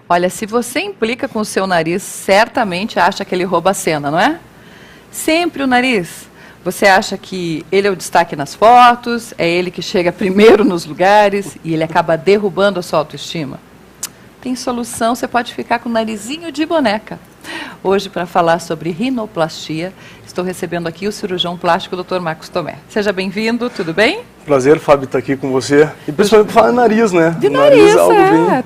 Olha, se você implica com o seu nariz, certamente acha que ele rouba a cena, não é? Sempre o nariz. Você acha que ele é o destaque nas fotos, é ele que chega primeiro nos lugares e ele acaba derrubando a sua autoestima? Tem solução, você pode ficar com o narizinho de boneca. Hoje, para falar sobre rinoplastia, estou recebendo aqui o cirurgião plástico Dr. Marcos Tomé. Seja bem-vindo, tudo bem? Prazer, Fábio, estar aqui com você. E principalmente para falar de nariz, né? De nariz,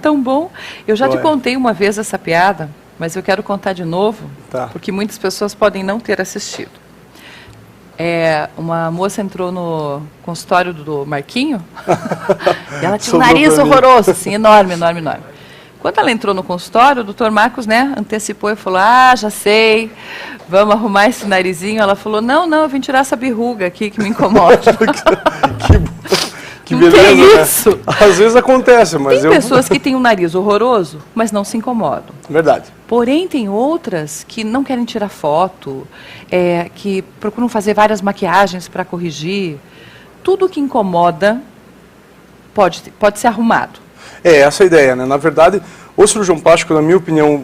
tão bom. Eu já te contei uma vez essa piada, mas eu quero contar de novo, porque muitas pessoas podem não ter assistido. Uma moça entrou no consultório do Marquinho e ela tinha um nariz horroroso, assim, enorme. Quando ela entrou no consultório, o doutor Marcos, antecipou e falou, já sei, vamos arrumar esse narizinho. Ela falou, não, eu vim tirar essa verruga aqui que me incomoda. que beleza, tem isso. Né? Às vezes acontece, mas tem pessoas que têm um nariz horroroso, mas não se incomodam. Verdade. Porém, tem outras que não querem tirar foto, que procuram fazer várias maquiagens para corrigir. Tudo que incomoda pode ser arrumado. Essa é a ideia, né? Na verdade, o cirurgião plástico, na minha opinião,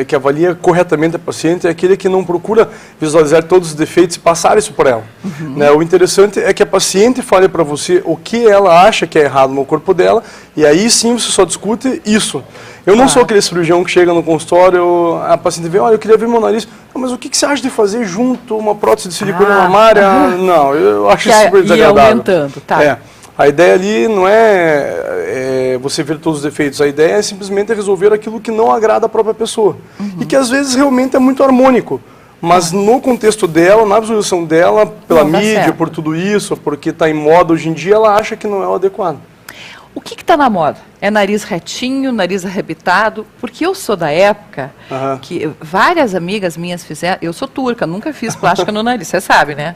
que avalia corretamente a paciente, é aquele que não procura visualizar todos os defeitos e passar isso para ela. Né? O interessante é que a paciente fale para você o que ela acha que é errado no corpo dela, e aí sim você só discute isso. Eu não sou aquele cirurgião que chega no consultório, a paciente vê, olha, eu queria ver meu nariz, mas o que você acha de fazer junto uma prótese de silicone mamária? Não, eu acho isso super desagradável. Aumentando, tá. A ideia ali não é você ver todos os defeitos, a ideia é simplesmente resolver aquilo que não agrada a própria pessoa. E que às vezes realmente é muito harmônico, mas no contexto dela, na visualização dela, pela mídia, por tudo isso, porque está em moda hoje em dia, ela acha que não é o adequado. O que está na moda? É nariz retinho, nariz arrebitado? Porque eu sou da época que várias amigas minhas fizeram... Eu sou turca, nunca fiz plástica no nariz, você sabe, né?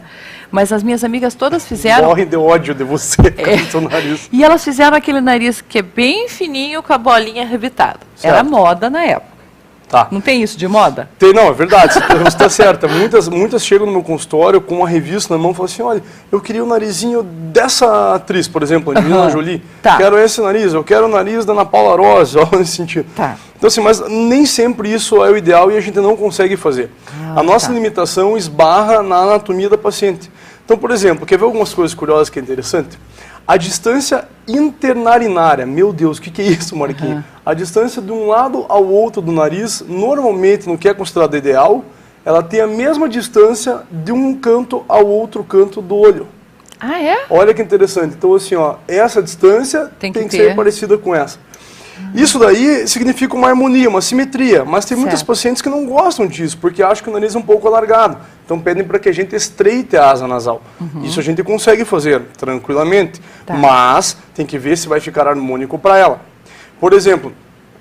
Mas as minhas amigas todas fizeram... Morrem de ódio de você com o seu nariz. E elas fizeram aquele nariz que é bem fininho com a bolinha arrebitada. Certo. Era moda na época. Tá. Não tem isso de moda? Tem, não, é verdade, você está certa. Muitas chegam no meu consultório com uma revista na mão e falam assim, olha, eu queria o narizinho dessa atriz, por exemplo, Angelina Jolie. Quero esse nariz, eu quero o nariz da Ana Paula Rosa, algo nesse sentido. Então assim, mas nem sempre isso é o ideal e a gente não consegue fazer. A nossa limitação esbarra na anatomia da paciente. Então, por exemplo, quer ver algumas coisas curiosas que é interessante? A distância internarinária, meu Deus, o que é isso, Marquinhos? A distância de um lado ao outro do nariz, normalmente, no que é considerado ideal, ela tem a mesma distância de um canto ao outro canto do olho. Ah, é? Olha que interessante. Então, assim, essa distância tem que ser parecida com essa. Isso daí significa uma harmonia, uma simetria, mas tem muitas pacientes que não gostam disso, porque acham que o nariz é um pouco alargado. Então pedem para que a gente estreite a asa nasal. Isso a gente consegue fazer tranquilamente, mas tem que ver se vai ficar harmônico para ela. Por exemplo,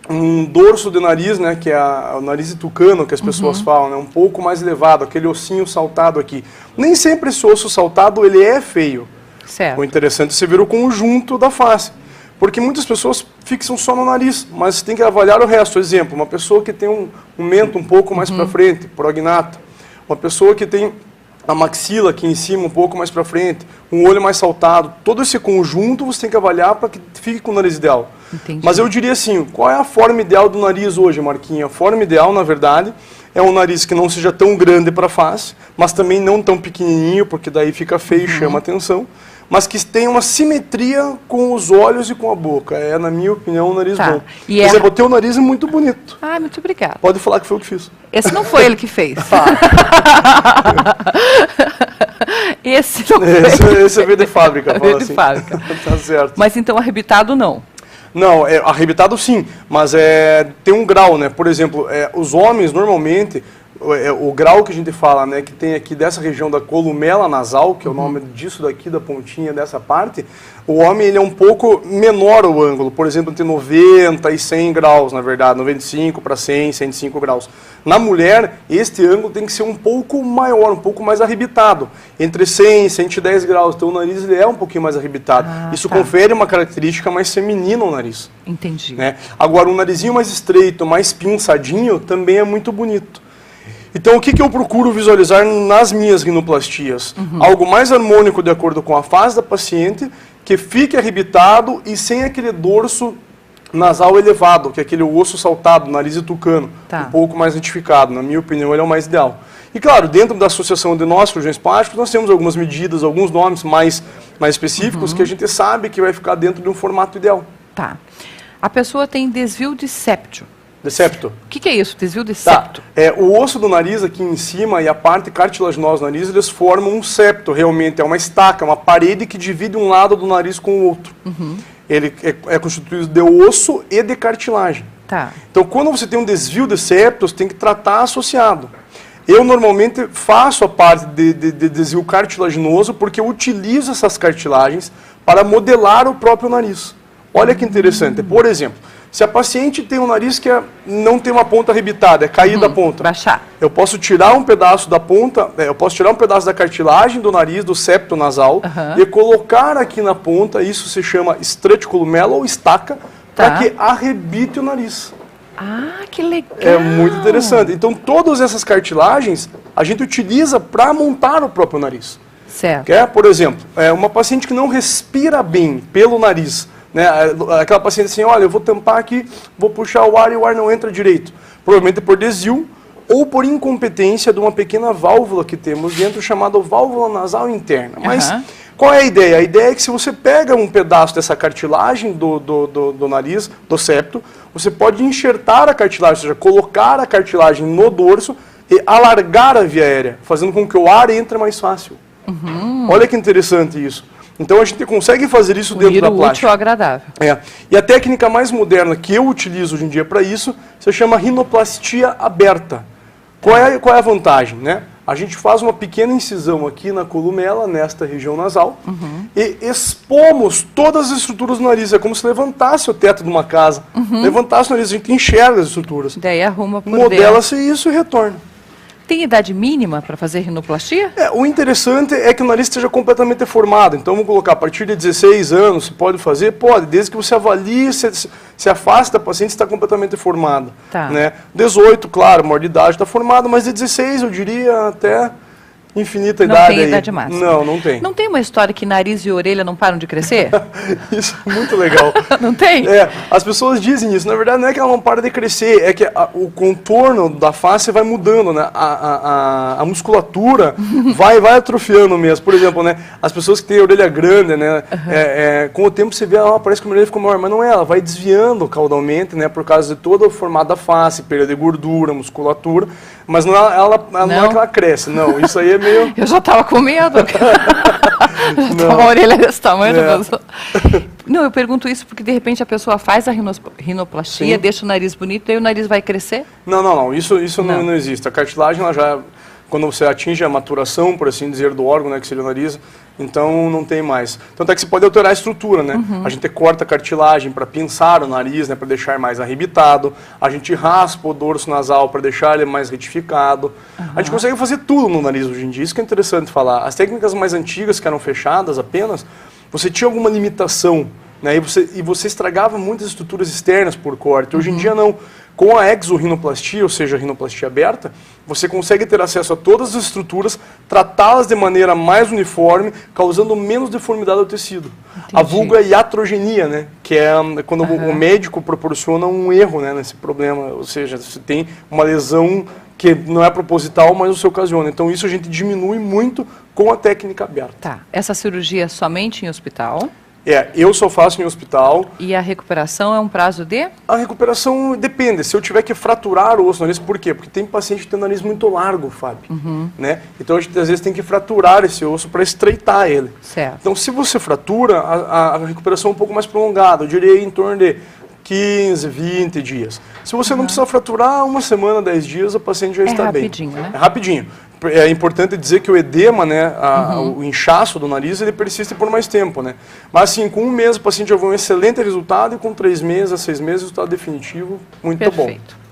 um dorso de nariz, né, que é o nariz de tucano, que as pessoas falam, né, um pouco mais elevado, aquele ossinho saltado aqui. Nem sempre esse osso saltado ele é feio. Certo. O interessante é você ver o conjunto da face. Porque muitas pessoas fixam só no nariz, mas tem que avaliar o resto. Por exemplo, uma pessoa que tem um mento um pouco mais para frente, prognato. Uma pessoa que tem a maxila aqui em cima um pouco mais para frente, um olho mais saltado. Todo esse conjunto você tem que avaliar para que fique com o nariz ideal. Entendi. Mas eu diria assim, qual é a forma ideal do nariz hoje, Marquinhos? A forma ideal, na verdade, é um nariz que não seja tão grande para a face, mas também não tão pequenininho, porque daí fica feio e chama atenção. Mas que tenha uma simetria com os olhos e com a boca. É, na minha opinião, um nariz bom. Por exemplo, o teu nariz é muito bonito. Ah, muito obrigada. Pode falar que foi eu que fiz. Esse não foi ele que fez. Esse não foi. Esse veio de fábrica. Veio de fábrica. Tá certo. Mas então arrebitado não? Não, arrebitado sim, mas tem um grau, né? Por exemplo, os homens normalmente... O grau que a gente fala, né, que tem aqui dessa região da columela nasal, que é o nome disso daqui, da pontinha dessa parte, o homem ele é um pouco menor o ângulo, por exemplo, entre 90 e 100 graus, na verdade, 95 para 100, 105 graus. Na mulher, este ângulo tem que ser um pouco maior, um pouco mais arrebitado, entre 100 e 110 graus, então o nariz ele é um pouquinho mais arrebitado. Isso confere uma característica mais feminina ao nariz. Entendi. Né? Agora, um narizinho mais estreito, mais pinçadinho, também é muito bonito. Então, o que eu procuro visualizar nas minhas rinoplastias? Algo mais harmônico de acordo com a fase da paciente, que fique arrebitado e sem aquele dorso nasal elevado, que é aquele osso saltado, nariz e tucano, um pouco mais retificado. Na minha opinião, ele é o mais ideal. E claro, dentro da associação de nós, cirurgiões plásticos, nós temos algumas medidas, alguns nomes mais específicos que a gente sabe que vai ficar dentro de um formato ideal. Tá. A pessoa tem desvio de septo. De septo. O que é isso, desvio de septo? O osso do nariz aqui em cima e a parte cartilaginosa do nariz, eles formam um septo, realmente. É uma estaca, uma parede que divide um lado do nariz com o outro. Ele é constituído de osso e de cartilagem. Tá. Então, quando você tem um desvio de septo, você tem que tratar associado. Eu normalmente faço a parte de desvio cartilaginoso porque eu utilizo essas cartilagens para modelar o próprio nariz. Olha que interessante. Por exemplo, se a paciente tem um nariz que não tem uma ponta arrebitada, é caída a ponta. Baixar. Eu posso tirar um pedaço da ponta, eu posso tirar um pedaço da cartilagem do nariz, do septo nasal, e colocar aqui na ponta, isso se chama strutculumella ou estaca, para que arrebite o nariz. Ah, que legal! É muito interessante. Então, todas essas cartilagens a gente utiliza para montar o próprio nariz. Certo. Por exemplo, uma paciente que não respira bem pelo nariz, né? Aquela paciente assim, olha, eu vou tampar aqui, vou puxar o ar e o ar não entra direito. Provavelmente por desvio ou por incompetência de uma pequena válvula que temos dentro, chamada válvula nasal interna. Mas qual é a ideia? A ideia é que se você pega um pedaço dessa cartilagem do nariz, do septo, você pode enxertar a cartilagem, ou seja, colocar a cartilagem no dorso e alargar a via aérea, fazendo com que o ar entre mais fácil. Olha que interessante isso. Então a gente consegue fazer isso dentro da plástica. Útil, agradável. E a técnica mais moderna que eu utilizo hoje em dia para isso se chama rinoplastia aberta. Qual é a vantagem, né? A gente faz uma pequena incisão aqui na columela, nesta região nasal, e expomos todas as estruturas do nariz. É como se levantasse o teto de uma casa. Levantasse o nariz, a gente enxerga as estruturas. Daí arruma por dentro. Modela-se isso e retorna. Tem idade mínima para fazer rinoplastia? O interessante é que o nariz esteja completamente formado. Então, vamos colocar, a partir de 16 anos, você pode fazer? Pode, desde que você avalie, se afasta da paciente está completamente formada. Né? 18, claro, maior de idade está formada, mas de 16, eu diria, até infinita idade. Não tem idade máxima. Não tem. Não tem uma história que nariz e orelha não param de crescer? Isso é muito legal. Não tem? As pessoas dizem isso. Na verdade, não é que ela não para de crescer, é que o contorno da face vai mudando, né? A musculatura vai atrofiando mesmo. Por exemplo, né? As pessoas que têm a orelha grande, né? Com o tempo você vê, parece que a orelha ficou maior, mas não é. Ela vai desviando caudalmente, né? Por causa de todo o formato da face, perda de gordura, musculatura. Mas não é que ela cresce, não. Isso aí é meio... Eu já estava com medo. Uma orelha desse tamanho. Não, eu pergunto isso porque de repente a pessoa faz a rinoplastia, deixa o nariz bonito, daí o nariz vai crescer? Não. Isso não existe. A cartilagem, ela já... Quando você atinge a maturação, por assim dizer, do órgão, né, que seria o nariz, então não tem mais. Tanto é que você pode alterar a estrutura, né? A gente corta a cartilagem para pinçar o nariz, né, para deixar mais arrebitado. A gente raspa o dorso nasal para deixar ele mais retificado. A gente consegue fazer tudo no nariz hoje em dia, isso que é interessante falar. As técnicas mais antigas, que eram fechadas apenas, você tinha alguma limitação, né, e você estragava muitas estruturas externas por corte. Hoje em dia não. Com a exorrinoplastia, ou seja, a rinoplastia aberta, você consegue ter acesso a todas as estruturas, tratá-las de maneira mais uniforme, causando menos deformidade ao tecido. Entendi. A vulga iatrogenia, né? Que é quando o médico proporciona um erro, né, nesse problema. Ou seja, você tem uma lesão que não é proposital, mas o seu ocasiona. Então isso a gente diminui muito com a técnica aberta. Tá. Essa cirurgia é somente em hospital? Eu só faço em hospital. E a recuperação é um prazo de? A recuperação depende. Se eu tiver que fraturar o osso do nariz, por quê? Porque tem paciente que tem o nariz muito largo, Fábio. Né? Então a gente às vezes tem que fraturar esse osso para estreitar ele. Certo. Então se você fratura, a recuperação é um pouco mais prolongada. Eu diria em torno de 15, 20 dias. Se você não precisa fraturar, 1 semana, 10 dias, o paciente já está bem. Né? É rapidinho. É importante dizer que o edema, né, o inchaço do nariz, ele persiste por mais tempo, né? Mas assim, com 1 mês o paciente já vê um excelente resultado e com 3 meses a 6 meses o resultado definitivo, muito Perfeito. Bom.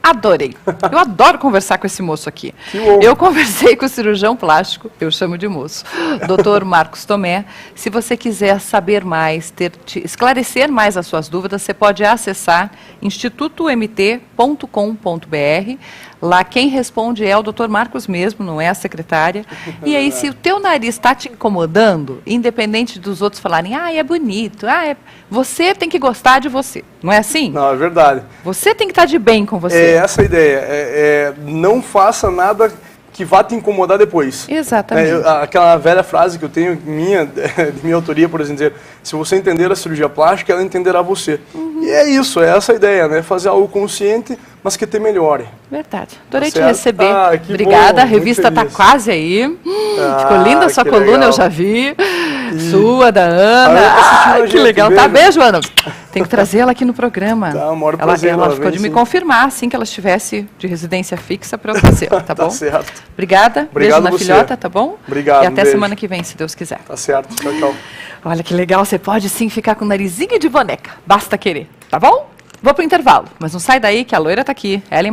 Adorei. Eu adoro conversar com esse moço aqui. Que bom. Eu conversei com o cirurgião plástico, eu chamo de moço, Dr. Marcos Tomé. Se você quiser saber mais, esclarecer mais as suas dúvidas, você pode acessar institutomt.com.br. Lá quem responde é o Dr. Marcos mesmo, não é a secretária. E aí, se o teu nariz está te incomodando, independente dos outros falarem, é bonito, você tem que gostar de você. Não é assim? Não, é verdade. Você tem que estar de bem com você. É essa a ideia. Não faça nada que vá te incomodar depois. Exatamente. Aquela velha frase que eu tenho, de minha autoria, por exemplo, dizer, se você entender a cirurgia plástica, ela entenderá você. E é isso, é essa a ideia, né? Fazer algo consciente, mas que te melhore. Verdade. Adorei te certo? receber. Que obrigada, bom, a revista está quase aí. Ficou linda a sua coluna, legal. Eu já vi. Sua, da Ana. Que legal. Tá, beijo, Ana. Tem que trazer ela aqui no programa. Tá, maior prazer, ela ficou de me confirmar assim que ela estivesse de residência fixa para eu trazer, tá bom? Tá certo. Obrigada. Obrigado beijo na filhota, tá bom? Obrigado. E até semana que vem, se Deus quiser. Tá certo. Tchau, tchau. Olha que legal, você pode sim ficar com o narizinho de boneca. Basta querer, tá bom? Vou pro intervalo, mas não sai daí que a loira tá aqui. Ellen